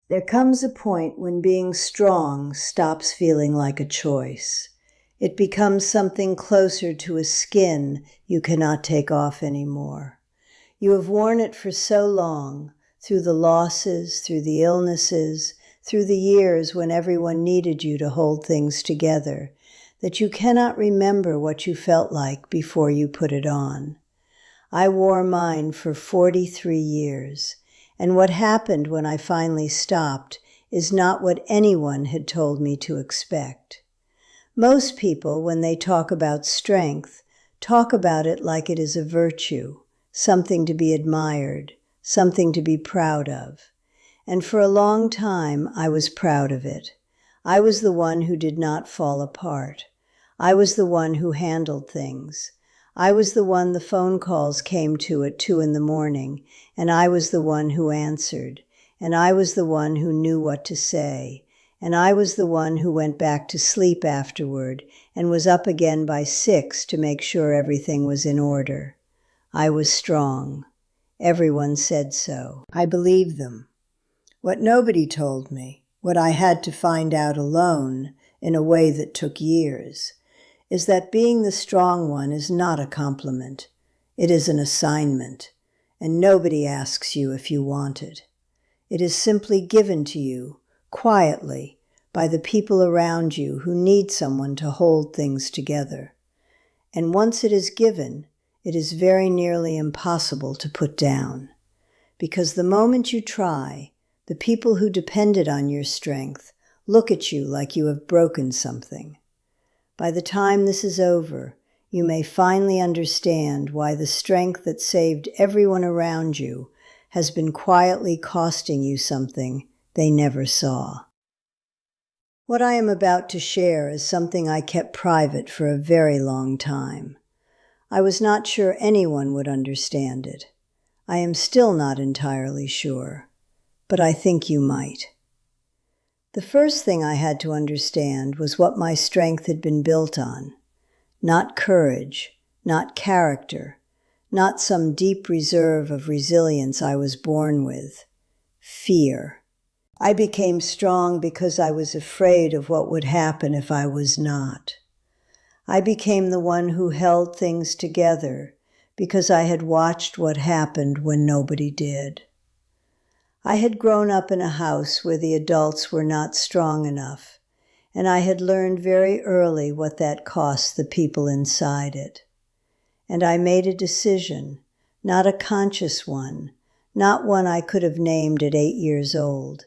There comes a point when being strong stops feeling like a choice. It becomes something closer to a skin you cannot take off anymore. You have worn it for so long, through the losses, through the illnesses, through the years when everyone needed you to hold things together, that you cannot remember what you felt like before you put it on. I wore mine for 43 years. And what happened when I finally stopped is not what anyone had told me to expect. Most people, when they talk about strength, talk about it like it is a virtue, something to be admired, something to be proud of. And for a long time, I was proud of it. I was the one who did not fall apart. I was the one who handled things. I was the one the phone calls came to at 2 a.m, and I was the one who answered, and I was the one who knew what to say, and I was the one who went back to sleep afterward and was up again by 6 to make sure everything was in order. I was strong. Everyone said so. I believed them. What nobody told me, what I had to find out alone in a way that took years, is that being the strong one is not a compliment. It is an assignment, and nobody asks you if you want it. It is simply given to you, quietly, by the people around you who need someone to hold things together. And once it is given, it is very nearly impossible to put down. Because the moment you try, the people who depended on your strength look at you like you have broken something. By the time this is over, you may finally understand why the strength that saved everyone around you has been quietly costing you something they never saw. What I am about to share is something I kept private for a very long time. I was not sure anyone would understand it. I am still not entirely sure, but I think you might. The first thing I had to understand was what my strength had been built on. Not courage, not character, not some deep reserve of resilience I was born with. Fear. I became strong because I was afraid of what would happen if I was not. I became the one who held things together because I had watched what happened when nobody did. I had grown up in a house where the adults were not strong enough, and I had learned very early what that cost the people inside it. And I made a decision, not a conscious one, not one I could have named at 8 years old,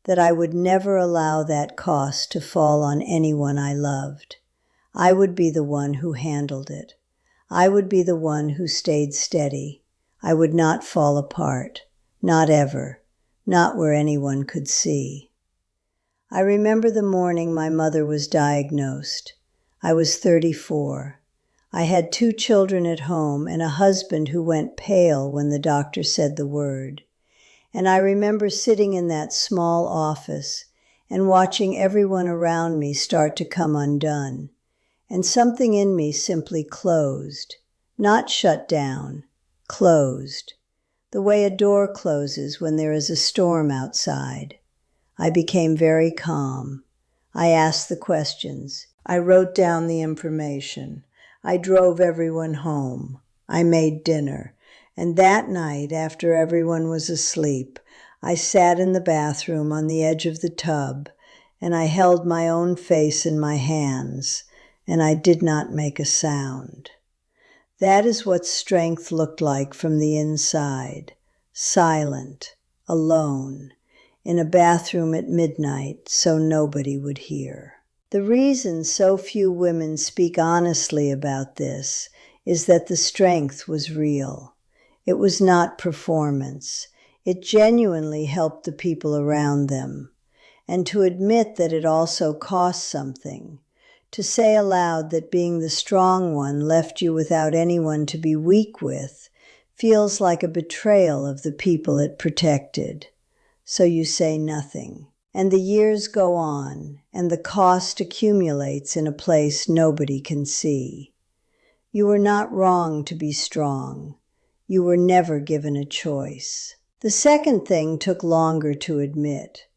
that I would never allow that cost to fall on anyone I loved. I would be the one who handled it. I would be the one who stayed steady. I would not fall apart, not ever. Not where anyone could see. I remember the morning my mother was diagnosed. I was 34. I had 2 children at home and a husband who went pale when the doctor said the word. And I remember sitting in that small office and watching everyone around me start to come undone. And something in me simply closed, not shut down, closed. The way a door closes when there is a storm outside. I became very calm. I asked the questions. I wrote down the information. I drove everyone home. I made dinner. And that night, after everyone was asleep, I sat in the bathroom on the edge of the tub, and I held my own face in my hands, and I did not make a sound. That is what strength looked like from the inside, silent, alone, in a bathroom at midnight so nobody would hear. The reason so few women speak honestly about this is that the strength was real. It was not performance. It genuinely helped the people around them. And to admit that it also cost something, to say aloud that being the strong one left you without anyone to be weak with, feels like a betrayal of the people it protected. So you say nothing. And the years go on, and the cost accumulates in a place nobody can see. You were not wrong to be strong. You were never given a choice. The second thing took longer to admit.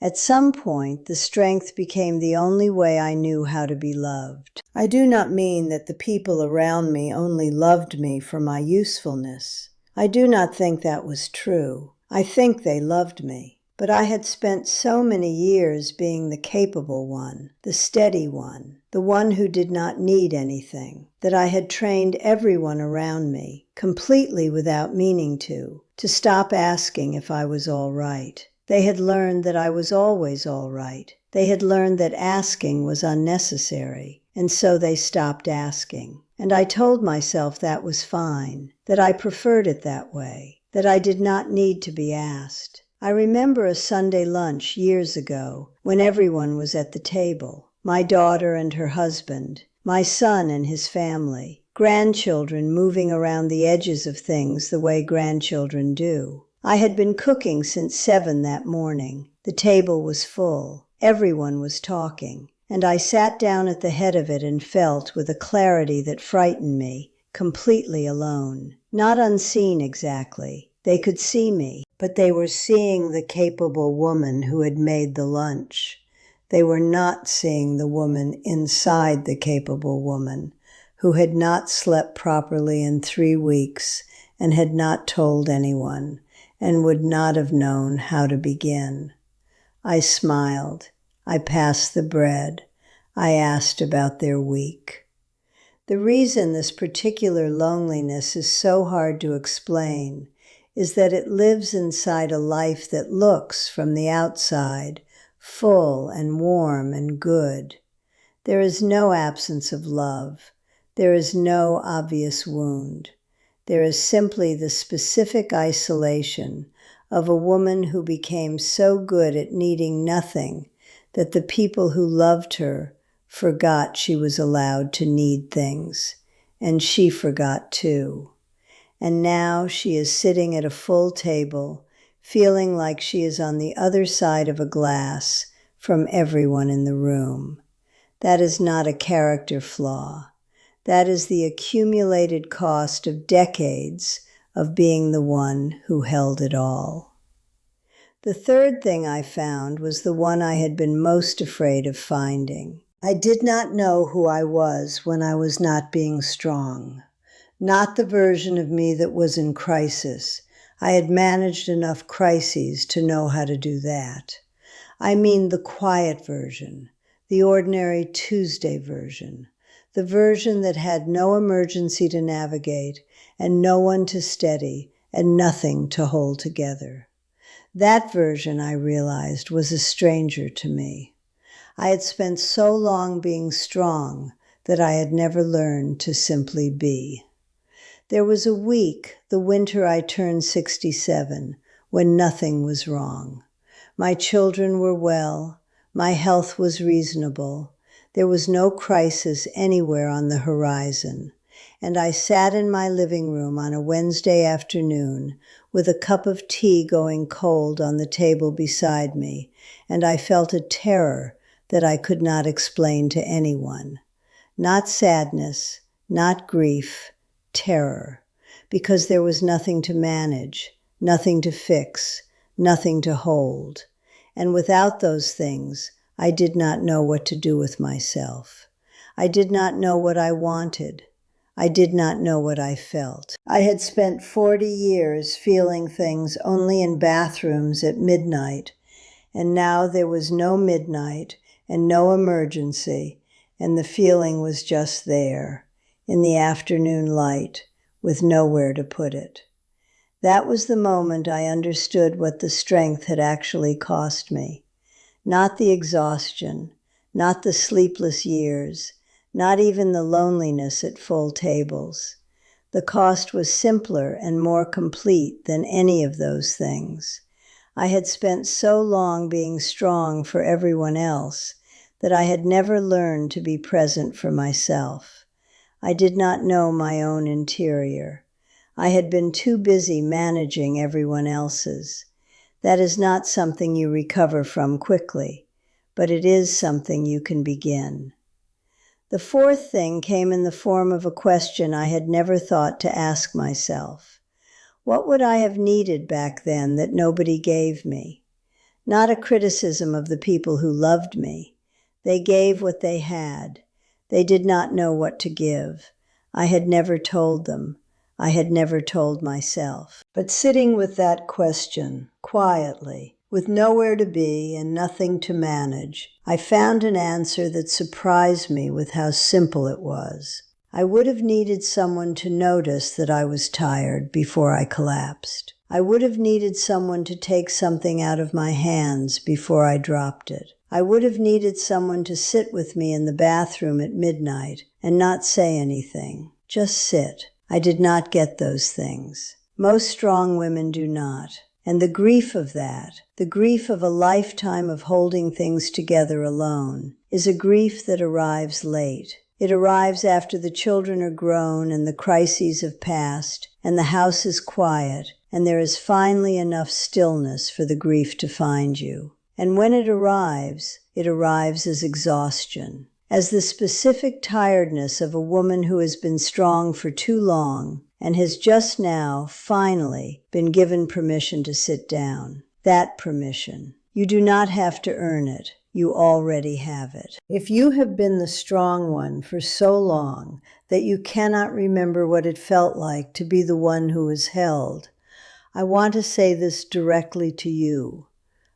At some point, the strength became the only way I knew how to be loved. I do not mean that the people around me only loved me for my usefulness. I do not think that was true. I think they loved me. But I had spent so many years being the capable one, the steady one, the one who did not need anything, that I had trained everyone around me, completely without meaning to stop asking if I was all right. They had learned that I was always all right. They had learned that asking was unnecessary, and so they stopped asking. And I told myself that was fine, that I preferred it that way, that I did not need to be asked. I remember a Sunday lunch years ago when everyone was at the table. My daughter and her husband, my son and his family, grandchildren moving around the edges of things the way grandchildren do. I had been cooking since 7 that morning. The table was full. Everyone was talking. And I sat down at the head of it and felt, with a clarity that frightened me, completely alone. Not unseen exactly. They could see me, but they were seeing the capable woman who had made the lunch. They were not seeing the woman inside the capable woman, who had not slept properly in 3 weeks and had not told anyone, and would not have known how to begin. I smiled. I passed the bread. I asked about their week. The reason this particular loneliness is so hard to explain is that it lives inside a life that looks, from the outside, full and warm and good. There is no absence of love. There is no obvious wound. There is simply the specific isolation of a woman who became so good at needing nothing that the people who loved her forgot she was allowed to need things, and she forgot too. And now she is sitting at a full table, feeling like she is on the other side of a glass from everyone in the room. That is not a character flaw. That is the accumulated cost of decades of being the one who held it all. The third thing I found was the one I had been most afraid of finding. I did not know who I was when I was not being strong. Not the version of me that was in crisis. I had managed enough crises to know how to do that. I mean the quiet version, the ordinary Tuesday version, the version that had no emergency to navigate and no one to steady and nothing to hold together. That version, I realized, was a stranger to me. I had spent so long being strong that I had never learned to simply be. There was a week, the winter I turned 67, when nothing was wrong. My children were well. My health was reasonable. There was no crisis anywhere on the horizon. And I sat in my living room on a Wednesday afternoon with a cup of tea going cold on the table beside me, and I felt a terror that I could not explain to anyone. Not sadness, not grief, terror, because there was nothing to manage, nothing to fix, nothing to hold. And without those things, I did not know what to do with myself. I did not know what I wanted. I did not know what I felt. I had spent 40 years feeling things only in bathrooms at midnight, and now there was no midnight and no emergency, and the feeling was just there, in the afternoon light, with nowhere to put it. That was the moment I understood what the strength had actually cost me. Not the exhaustion, not the sleepless years, not even the loneliness at full tables. The cost was simpler and more complete than any of those things. I had spent so long being strong for everyone else that I had never learned to be present for myself. I did not know my own interior. I had been too busy managing everyone else's. That is not something you recover from quickly, but it is something you can begin. The fourth thing came in the form of a question I had never thought to ask myself. What would I have needed back then that nobody gave me? not a criticism of the people who loved me. They gave what they had. They did not know what to give. I had never told them. I had never told myself. But sitting with that question, quietly, with nowhere to be and nothing to manage, I found an answer that surprised me with how simple it was. I would have needed someone to notice that I was tired before I collapsed. I would have needed someone to take something out of my hands before I dropped it. I would have needed someone to sit with me in the bathroom at midnight and not say anything. Just sit. I did not get those things. Most strong women do not. And the grief of that, the grief of a lifetime of holding things together alone, is a grief that arrives late. It arrives after the children are grown and the crises have passed and the house is quiet and there is finally enough stillness for the grief to find you. And when it arrives as exhaustion, as the specific tiredness of a woman who has been strong for too long and has just now, finally, been given permission to sit down. That permission. You do not have to earn it. You already have it. If you have been the strong one for so long that you cannot remember what it felt like to be the one who was held, I want to say this directly to you.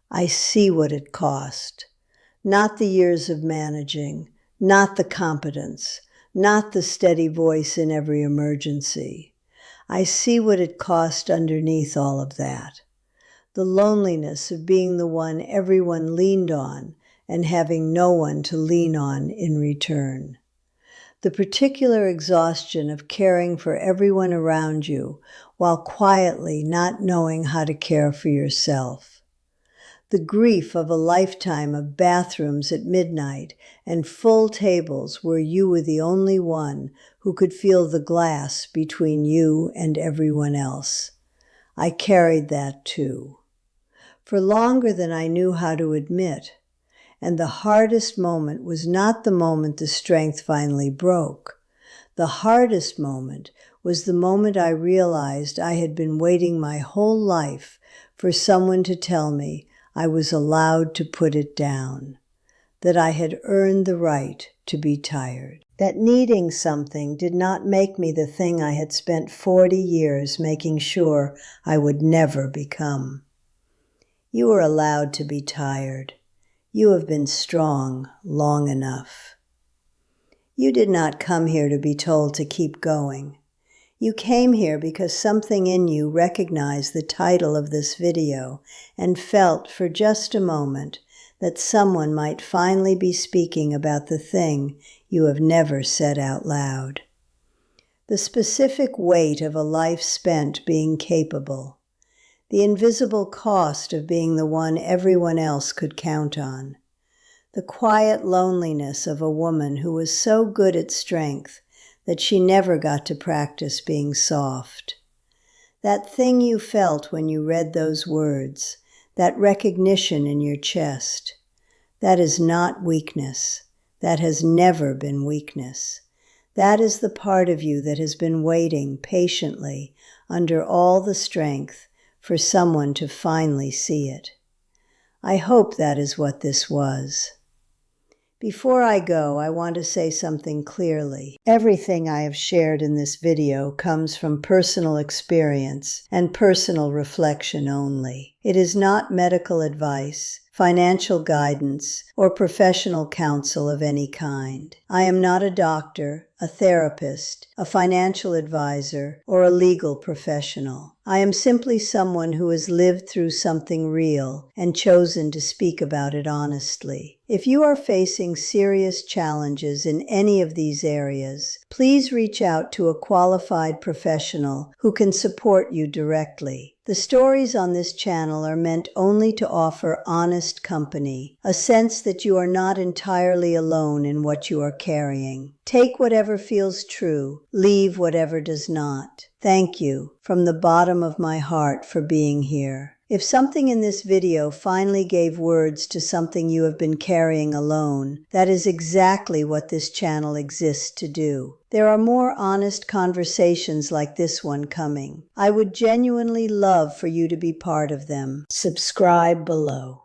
I see what it cost. Not the years of managing, not the competence, not the steady voice in every emergency. I see what it cost underneath all of that. The loneliness of being the one everyone leaned on and having no one to lean on in return. The particular exhaustion of caring for everyone around you while quietly not knowing how to care for yourself. The grief of a lifetime of bathrooms at midnight and full tables where you were the only one who could feel the glass between you and everyone else. I carried that too. For longer than I knew how to admit. And the hardest moment was not the moment the strength finally broke. The hardest moment was the moment I realized I had been waiting my whole life for someone to tell me I was allowed to put it down, that I had earned the right to be tired, that needing something did not make me the thing I had spent 40 years making sure I would never become. You are allowed to be tired. You have been strong long enough. You did not come here to be told to keep going. You came here because something in you recognized the title of this video and felt for just a moment that someone might finally be speaking about the thing you have never said out loud. The specific weight of a life spent being capable. The invisible cost of being the one everyone else could count on. The quiet loneliness of a woman who was so good at strength that she never got to practice being soft. That thing you felt when you read those words, that recognition in your chest, that is not weakness. That has never been weakness. That is the part of you that has been waiting patiently under all the strength for someone to finally see it. I hope that is what this was. Before I go, I want to say something clearly. Everything I have shared in this video comes from personal experience and personal reflection only. It is not medical advice, financial guidance, or professional counsel of any kind. I am not a doctor, a therapist, a financial advisor, or a legal professional. I am simply someone who has lived through something real and chosen to speak about it honestly. If you are facing serious challenges in any of these areas, please reach out to a qualified professional who can support you directly. The stories on this channel are meant only to offer honest company, a sense that you are not entirely alone in what you are carrying. Take whatever feels true, leave whatever does not. Thank you from the bottom of my heart for being here. If something in this video finally gave words to something you have been carrying alone, that is exactly what this channel exists to do. There are more honest conversations like this one coming. I would genuinely love for you to be part of them. Subscribe below.